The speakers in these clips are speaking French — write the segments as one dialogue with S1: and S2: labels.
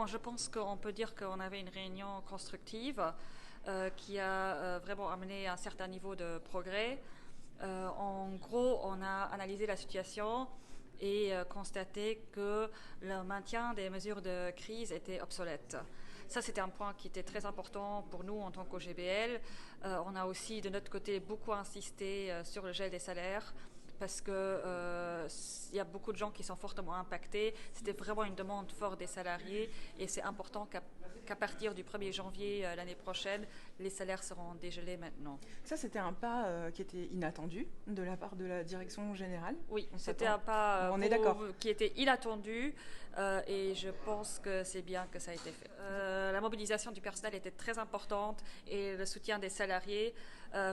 S1: Bon, je pense qu'on peut dire qu'on avait une réunion constructive qui a vraiment amené un certain niveau de progrès. En gros, on a analysé la situation et constaté que le maintien des mesures de crise était obsolète. Ça, c'était un point qui était très important pour nous en tant qu'OGBL. On a aussi, de notre côté, beaucoup insisté sur le gel des salaires parce que il y a beaucoup de gens qui sont fortement impactés. C'était vraiment une demande forte des salariés et c'est important qu'à partir du 1er janvier l'année prochaine, les salaires seront dégelés maintenant.
S2: Ça, c'était un pas qui était inattendu de la part de la direction générale.
S1: Oui,
S2: On
S1: c'était
S2: s'attend.
S1: un pas
S2: On est d'accord.
S1: qui était inattendu et je pense que c'est bien que ça a été fait. La mobilisation du personnel était très importante et le soutien des salariés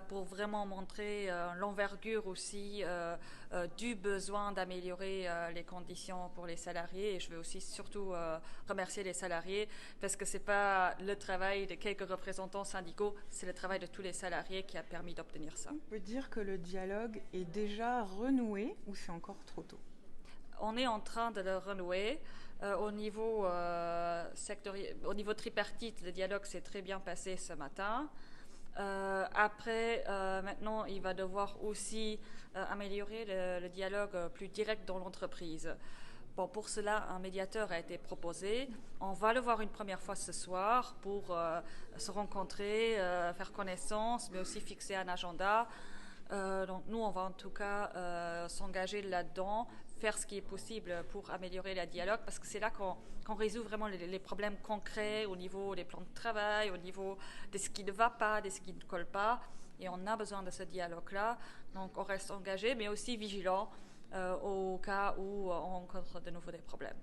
S1: pour vraiment montrer l'envergure aussi du besoin d'améliorer les conditions pour les salariés. Et je veux aussi surtout remercier les salariés parce que c'est pas le travail de quelques représentants syndicaux, c'est le travail de tous les salariés qui a permis d'obtenir ça.
S2: On peut dire que le dialogue est déjà renoué ou c'est encore trop tôt?
S1: On est en train de le renouer. Au niveau tripartite, le dialogue s'est très bien passé ce matin. Maintenant, il va devoir aussi améliorer le dialogue plus direct dans l'entreprise. Bon, pour cela, un médiateur a été proposé. On va le voir une première fois ce soir pour se rencontrer, faire connaissance, mais aussi fixer un agenda. Donc nous, on va en tout cas s'engager là-dedans, faire ce qui est possible pour améliorer le dialogue, parce que c'est là qu'on résout vraiment les problèmes concrets au niveau des plans de travail, au niveau de ce qui ne va pas, de ce qui ne colle pas. Et on a besoin de ce dialogue-là. Donc on reste engagé, mais aussi vigilant au cas où on rencontre de nouveau des problèmes.